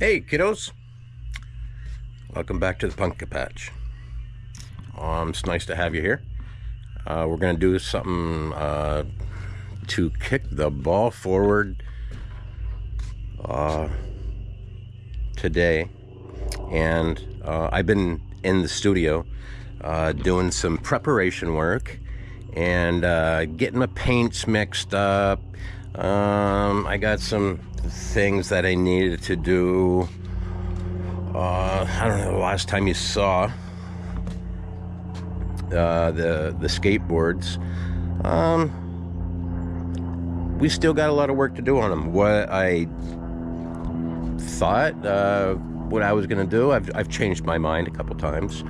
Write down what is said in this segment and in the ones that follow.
Hey kiddos, welcome back to the pumpkin patch. It's nice to have you here. We're gonna do something to kick the ball forward today, and I've been in the studio doing some preparation work and getting my paints mixed up. I got some things that I needed to do. I don't know the last time you saw the skateboards. We still got a lot of work to do on them. What I thought what I was gonna do, I've changed my mind a couple times.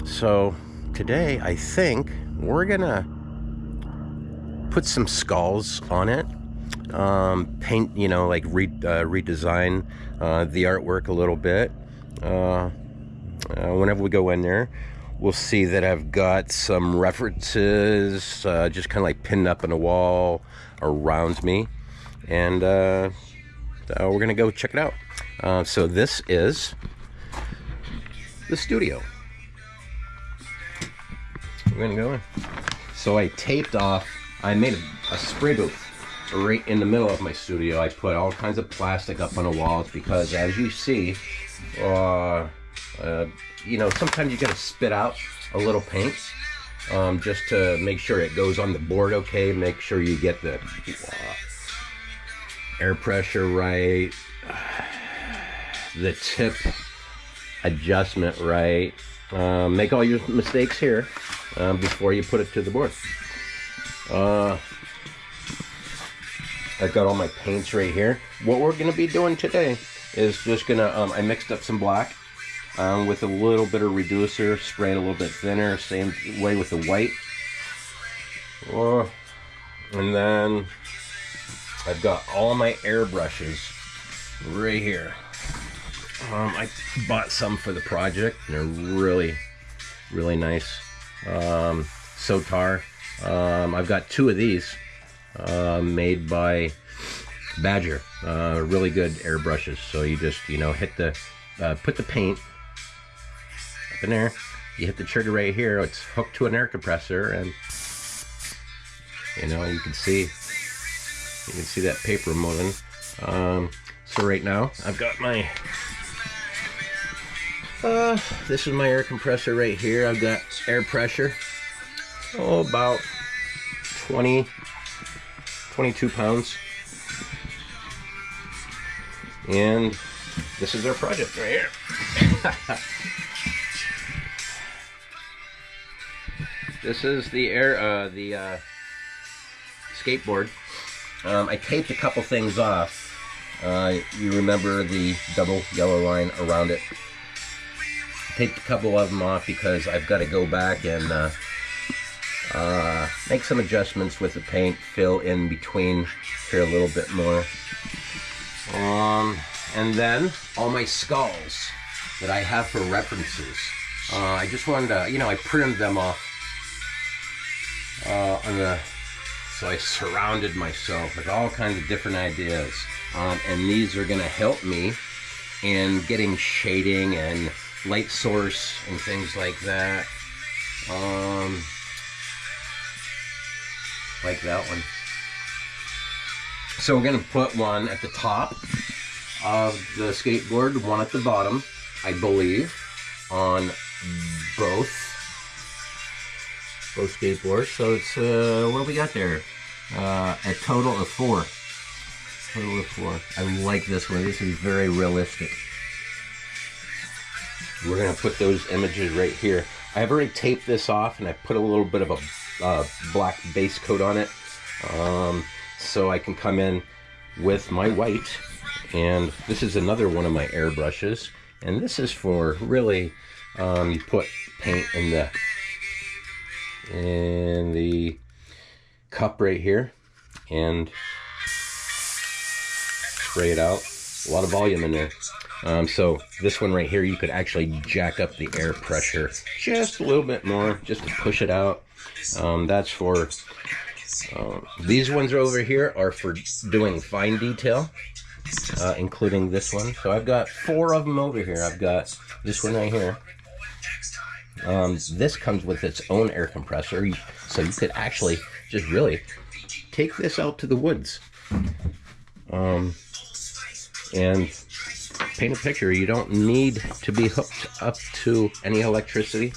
So today I think we're gonna put some skulls on it, paint, like redesign the artwork a little bit. Whenever we go in there, we'll see that I've got some references just kind of like pinned up on the wall around me, and we're gonna go check it out. So this is the studio. We're gonna go in. So I taped off, I made a spray booth right in the middle of my studio. I put all kinds of plastic up on the walls because, as you see, sometimes you gotta spit out a little paint just to make sure it goes on the board okay. Make sure you get the air pressure right, the tip adjustment right. Make all your mistakes here before you put it to the board. I've got all my paints right here. What we're gonna be doing today is just gonna, I mixed up some black with a little bit of reducer, sprayed a little bit thinner, same way with the white. And then I've got all my airbrushers right here. I bought some for the project, and they're really, really nice. Sotar. I've got two of these made by Badger. Really good airbrushes. So you just, hit the, put the paint up in there. You hit the trigger right here. It's hooked to an air compressor, and you can see that paper moving. So right now I've got my this is my air compressor right here. I've got air pressure, about 22 pounds. And this is our project right here. This is the skateboard. I taped a couple things off. You remember the double yellow line around it. I taped a couple of them off because I've got to go back and make some adjustments with the paint, fill in between here a little bit more. And then all my skulls that I have for references. I just wanted to, I printed them off so I surrounded myself with all kinds of different ideas. And these are gonna help me in getting shading and light source and things like that. Like that one. So we're gonna put one at the top of the skateboard, one at the bottom, I believe, on both skateboards. So it's what do we got there? A total of four. I like this one. This is very realistic. We're gonna put those images right here. I've already taped this off, and I put a little bit of a black base coat on it, so I can come in with my white. And this is another one of my airbrushes, and this is for really, you put paint in the cup right here and spray it out. A lot of volume in there. So this one right here, you could actually jack up the air pressure just a little bit more, just to push it out. That's for these ones over here are for doing fine detail. including this one. So I've got 4 of them over here. I've got this one right here. This comes with its own air compressor, so you could actually just really take this out to the woods and paint a picture. You don't need to be hooked up to any electricity.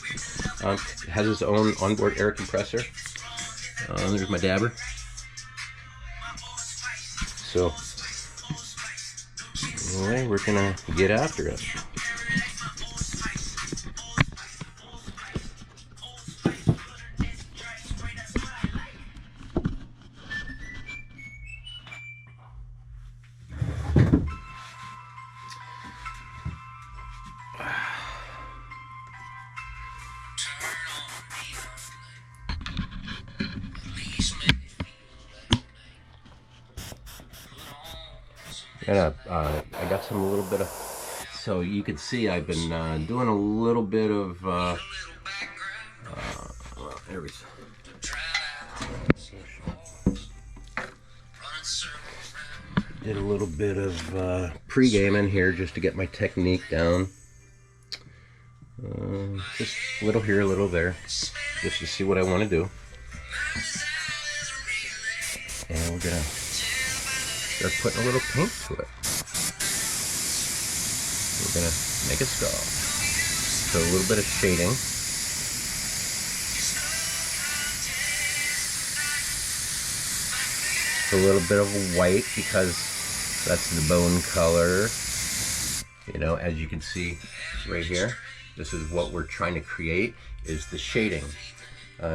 It has its own onboard air compressor. There's my dabber. So anyway, we're gonna get after it. I got some little bit of, so you can see I've been doing a little bit of, there we go. Did a little bit of pre-gaming here just to get my technique down. Just a little here, a little there, just to see what I want to do. And we're gonna start putting a little paint to it. We're gonna make a skull. So a little bit of shading. A little bit of white because that's the bone color. You know, as you can see right here, this is what we're trying to create, is the shading.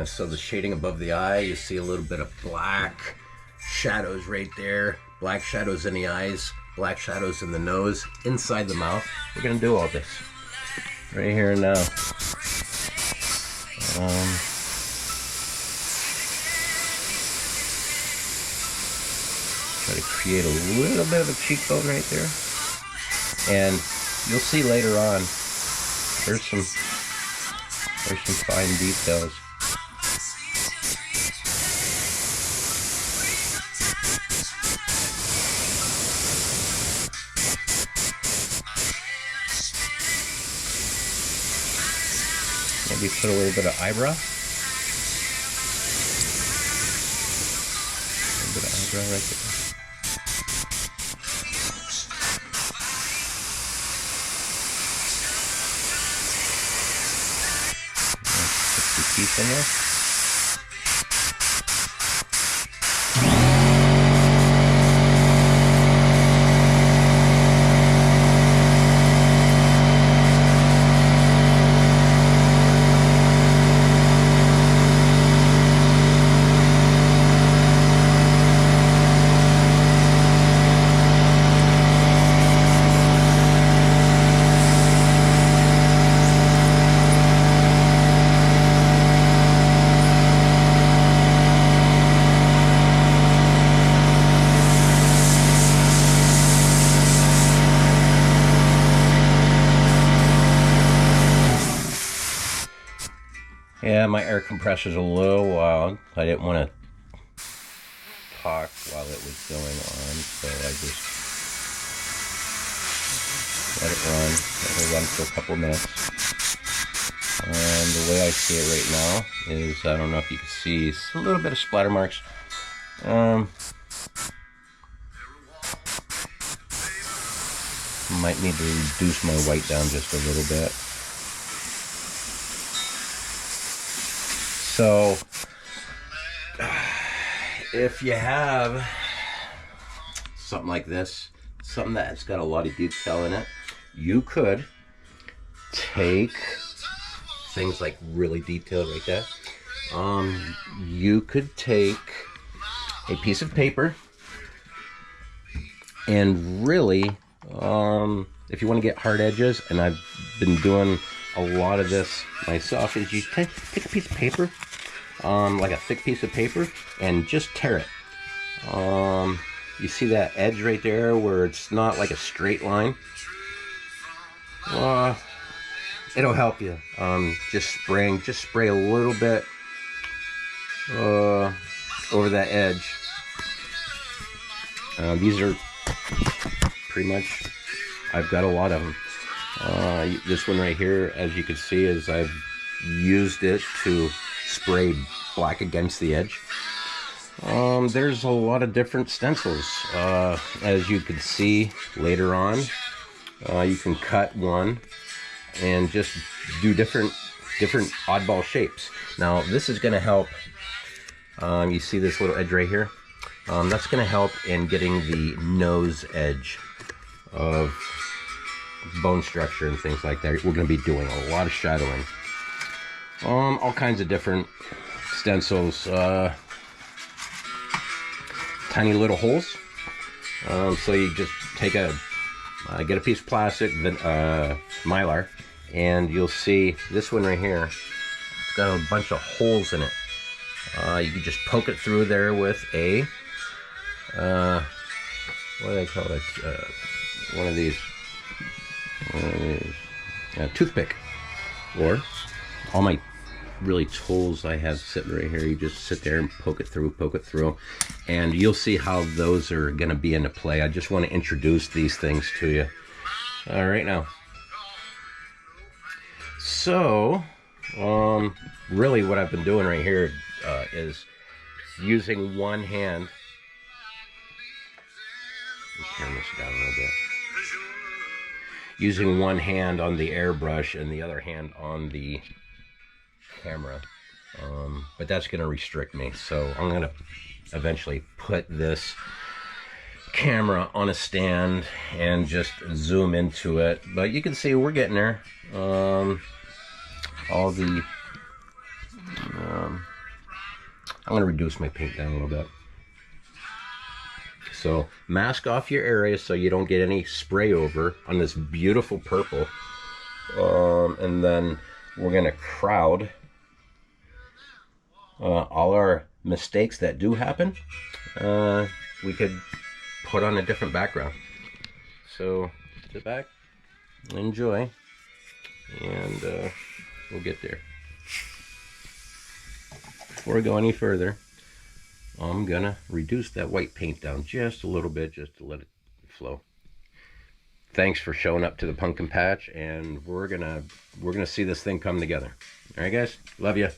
So the shading above the eye, you see a little bit of black shadows right there. Black shadows in the eyes, black shadows in the nose, inside the mouth. We're gonna do all this right here and now. Try to create a little bit of a cheekbone right there. And you'll see later on, there's some fine details. Maybe put a little bit of eyebrow. A little bit of eyebrow right there. Put the teeth in there. Yeah, my air compressor's a little wild. I didn't want to talk while it was going on, so I just let it run. It'll run for a couple minutes. And the way I see it right now is, I don't know if you can see, it's a little bit of splatter marks. Might need to reduce my white down just a little bit. So, if you have something like this, something that's got a lot of detail in it, you could take things like really detailed like that. You could take a piece of paper and really, if you want to get hard edges, and I've been doing a lot of this myself, is you take a piece of paper, like a thick piece of paper, and just tear it. You see that edge right there where it's not like a straight line? It'll help you. Just spray a little bit over that edge. These are pretty much I've got a lot of them. This one right here, as you can see, is I've used it to spray black against the edge. There's a lot of different stencils. As you can see later on, you can cut one and just do different oddball shapes. Now this is going to help. You see this little edge right here? That's going to help in getting the nose edge of bone structure and things like that. We're going to be doing a lot of shadowing. All kinds of different stencils. Tiny little holes. So you just take get a piece of plastic, then Mylar, and you'll see this one right here. It's got a bunch of holes in it. You can just poke it through there with a what do they call it? One of these toothpick, or all my really tools I have sitting right here. You just sit there and poke it through, and you'll see how those are going to be into play. I just want to introduce these things to you right now. So really what I've been doing right here is using one hand. Let's turn this down a little bit. Using one hand on the airbrush and the other hand on the camera, but that's going to restrict me, so I'm going to eventually put this camera on a stand and just zoom into it. But you can see we're getting there. All the I'm going to reduce my paint down a little bit. So mask off your area so you don't get any spray over on this beautiful purple. And then we're going to crowd all our mistakes that do happen. We could put on a different background. So sit back, enjoy, and we'll get there. Before I go any further, I'm gonna reduce that white paint down just a little bit, just to let it flow. Thanks for showing up to the pumpkin patch, and we're gonna see this thing come together. All right, guys, love you.